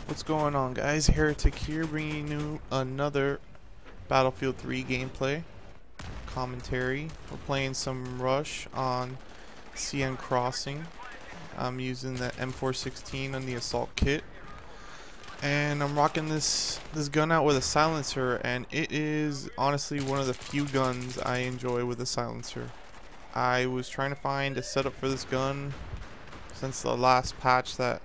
What's going on, guys? Heretic here, bringing you another Battlefield 3 gameplay commentary. We're playing some Rush on CN Crossing. I'm using the M416 on the assault kit, and I'm rocking this gun out with a silencer, and it is honestly one of the few guns I enjoy with a silencer. I was trying to find a setup for this gun since the last patch that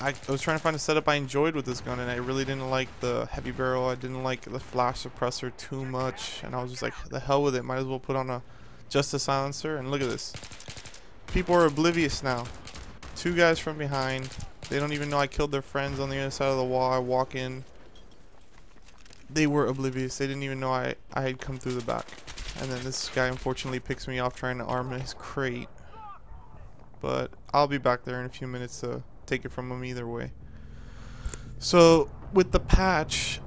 I was trying to find a setup I enjoyed with this gun, and I really didn't like the heavy barrel. I didn't like the flash suppressor too much, and I was just like, the hell with it, might as well put on just a silencer. And look at this, people are oblivious now. Two guys from behind, they don't even know I killed their friends on the other side of the wall. I walk in, they were oblivious, they didn't even know I had come through the back. And then this guy unfortunately picks me off trying to arm his crate, but I'll be back there in a few minutes to take it from him either way. So with the patch,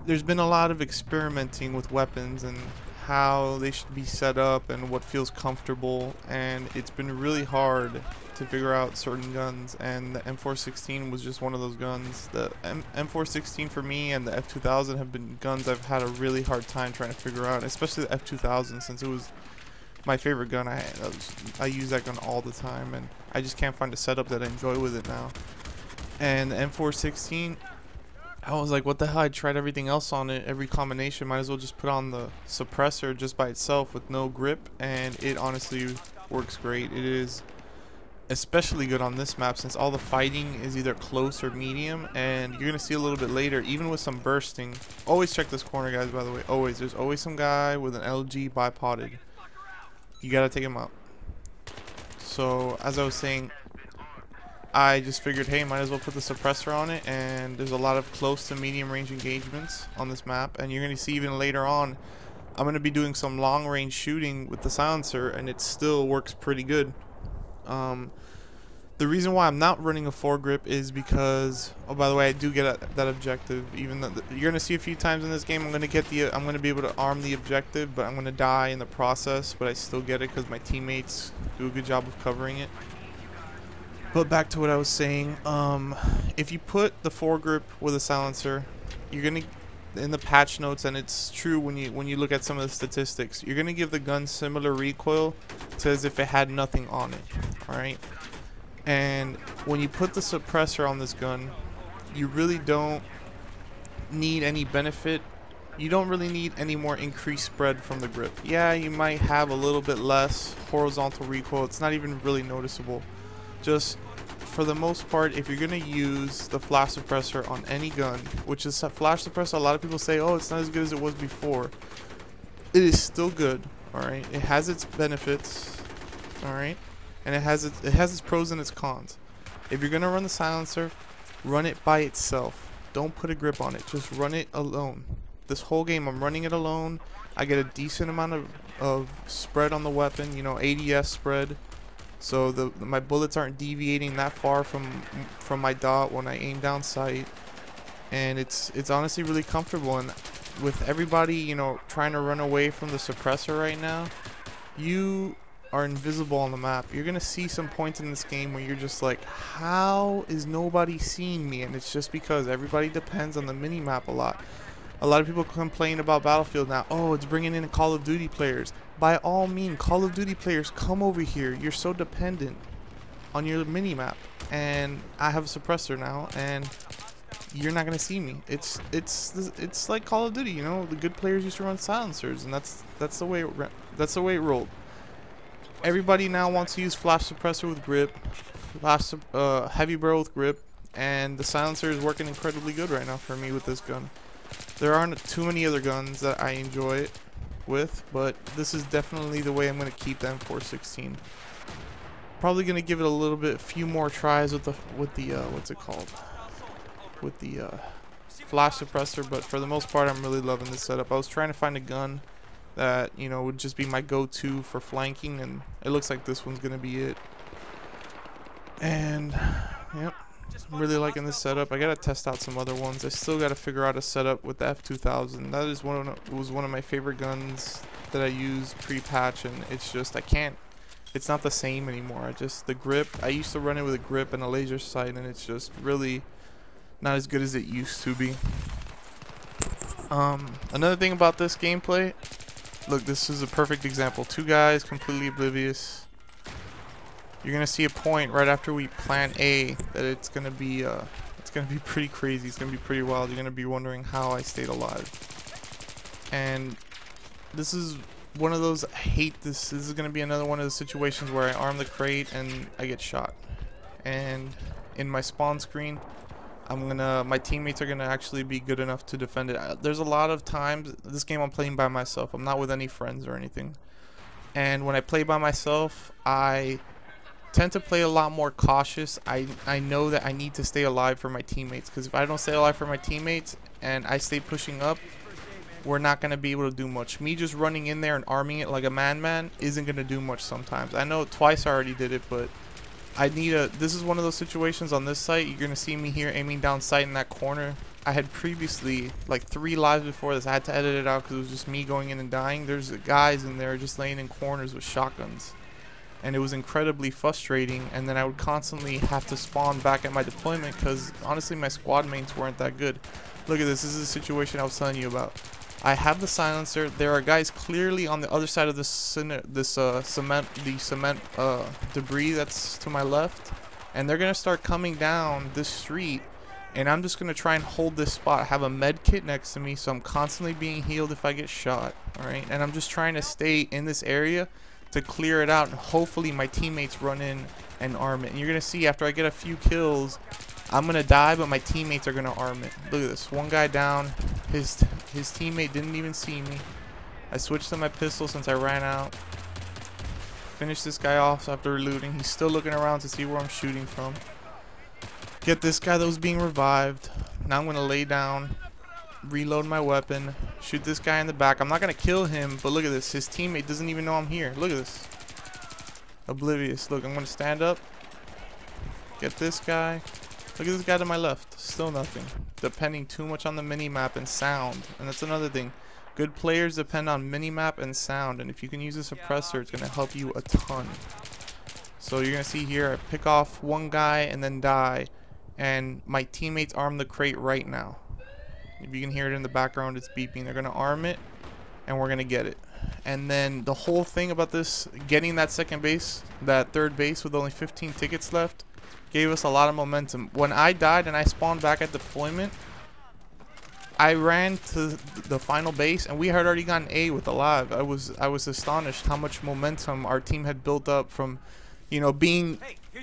there's been a lot of experimenting with weapons and how they should be set up and what feels comfortable, and it's been really hard to figure out certain guns, and the M416 was just one of those guns. The M416 for me and the F2000 have been guns I've had a really hard time trying to figure out, especially the F2000 since it was my favorite gun. I use that gun all the time, and I just can't find a setup that I enjoy with it now. And the M416, I was like, what the hell, I tried everything else on it, every combination, might as well just put on the suppressor just by itself with no grip, and it honestly works great. It is especially good on this map since all the fighting is either close or medium, and you're gonna see a little bit later, even with some bursting. Always check this corner, guys, by the way. Always, there's always some guy with an LG bipoded. You gotta take him out. So as I was saying, I just figured, hey, might as well put the suppressor on it, and there's a lot of close to medium range engagements on this map, and you're gonna see even later on I'm gonna be doing some long range shooting with the silencer, and it still works pretty good. The reason why I'm not running a foregrip is because, oh, by the way, I do get that objective. Even though you're gonna see a few times in this game, I'm gonna be able to arm the objective, but I'm gonna die in the process. But I still get it because my teammates do a good job of covering it. But back to what I was saying, if you put the foregrip with a silencer, you're gonna, in the patch notes, and it's true when you look at some of the statistics, you're gonna give the gun similar recoil to as if it had nothing on it. All right. And when you put the suppressor on this gun, you really don't need any benefit. You don't really need any more increased spread from the grip. Yeah, you might have a little bit less horizontal recoil. It's not even really noticeable. Just for the most part, if you're going to use the flash suppressor on any gun, which is a flash suppressor, a lot of people say, oh, it's not as good as it was before. It is still good, alright? It has its benefits, alright? And it has its pros and its cons. If you're gonna run the silencer, run it by itself. Don't put a grip on it. Just run it alone. This whole game, I'm running it alone. I get a decent amount of spread on the weapon. You know, ADS spread. So my bullets aren't deviating that far from my dot when I aim down sight. And it's honestly really comfortable. And with everybody, you know, trying to run away from the suppressor right now, you are invisible on the map. You're gonna see some points in this game where you're just like, how is nobody seeing me? And it's just because everybody depends on the mini map a lot. A lot of people complain about Battlefield now, oh, it's bringing in Call of Duty players. By all means, Call of Duty players, come over here. You're so dependent on your mini map, and I have a suppressor now, and you're not gonna see me. It's like Call of Duty, you know. The good players used to run silencers, and that's the way it rolled. Everybody now wants to use flash suppressor with grip, heavy barrel with grip, and the silencer is working incredibly good right now for me with this gun. There aren't too many other guns that I enjoy it with, but this is definitely the way I'm going to keep the M416. Probably going to give it a few more tries with the what's it called? With the flash suppressor, but for the most part, I'm really loving this setup. I was trying to find a gun that, you know, would just be my go-to for flanking, and it looks like this one's gonna be it. And yep, I'm really liking this setup. I gotta test out some other ones. I still gotta figure out a setup with the F2000. That is was one of my favorite guns that I used pre-patch, and it's just it's not the same anymore. The grip, I used to run it with a grip and a laser sight, and it's just really not as good as it used to be. Another thing about this gameplay, look, this is a perfect example. Two guys completely oblivious. You're gonna see a point right after we plant A that it's gonna be pretty crazy. It's gonna be pretty wild. You're gonna be wondering how I stayed alive. And this is one of those, I hate this. This is gonna be another one of the situations where I arm the crate and I get shot. And in my spawn screen, my teammates are gonna actually be good enough to defend it. There's a lot of times, this game I'm playing by myself. I'm not with any friends or anything. And when I play by myself, I tend to play a lot more cautious. I know that I need to stay alive for my teammates, because if I don't stay alive for my teammates and I stay pushing up, we're not going to be able to do much. Me just running in there and arming it like a man isn't going to do much sometimes. I know twice I already did it, but this is one of those situations on this site. You're going to see me here aiming down sight in that corner. I had previously, like 3 lives before this, I had to edit it out because it was just me going in and dying. There's guys in there just laying in corners with shotguns. And it was incredibly frustrating, and then I would constantly have to spawn back at my deployment because honestly my squad mates weren't that good. Look at this. This is the situation I was telling you about. I have the silencer. There are guys clearly on the other side of cement debris that's to my left, and they're gonna start coming down this street, and I'm just gonna try and hold this spot. I have a med kit next to me, so I'm constantly being healed if I get shot. All right, and I'm just trying to stay in this area to clear it out, and hopefully my teammates run in and arm it. And you're gonna see after I get a few kills, I'm gonna die, but my teammates are gonna arm it. Look at this, one guy down. His teammate didn't even see me. I switched to my pistol since I ran out. Finished this guy off after looting. He's still looking around to see where I'm shooting from. Get this guy that was being revived. Now I'm gonna lay down, reload my weapon, shoot this guy in the back. I'm not gonna kill him, but look at this. His teammate doesn't even know I'm here. Look at this. Oblivious. Look, I'm gonna stand up. Get this guy. Look at this guy to my left. Still nothing. Depending too much on the minimap and sound. And that's another thing. Good players depend on minimap and sound. And if you can use a suppressor, it's gonna help you a ton. So you're gonna see here, I pick off one guy and then die. And my teammates arm the crate right now. If you can hear it in the background, it's beeping. They're gonna arm it, and we're gonna get it. And then the whole thing about this, getting that second base, that third base with only 15 tickets left, gave us a lot of momentum. When I died and I spawned back at deployment, I ran to the final base, and we had already gotten A with alive. I was astonished how much momentum our team had built up from, you know, being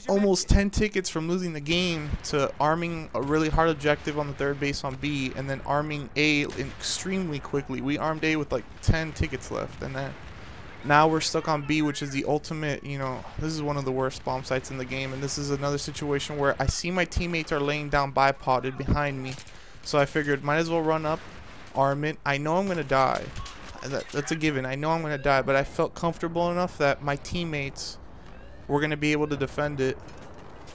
almost 10 tickets from losing the game to arming a really hard objective on the third base on B, and then arming A extremely quickly. We armed A with like 10 tickets left, and then now we're stuck on B, which is the ultimate, you know, this is one of the worst bomb sites in the game. And this is another situation where I see my teammates are laying down bipoded behind me, so I figured might as well run up, arm it. I know I'm gonna die, that's a given. I know I'm gonna die, but I felt comfortable enough that my teammates were gonna be able to defend it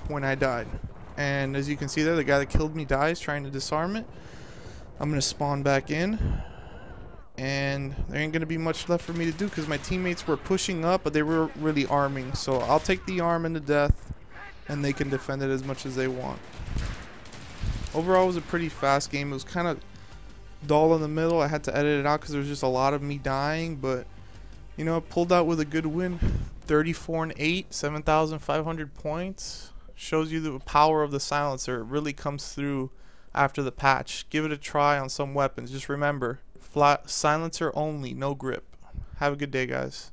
when I died. And as you can see there, the guy that killed me dies trying to disarm it. I'm gonna spawn back in, and there ain't gonna be much left for me to do because my teammates were pushing up, but they were really arming. So I'll take the arm into death, and they can defend it as much as they want. Overall, it was a pretty fast game. It was kind of dull in the middle. I had to edit it out because there was just a lot of me dying, but you know, pulled out with a good win. 34-8, 7,500 points. Shows you the power of the silencer. It really comes through after the patch. Give it a try on some weapons. Just remember, flat silencer only, no grip. Have a good day, guys.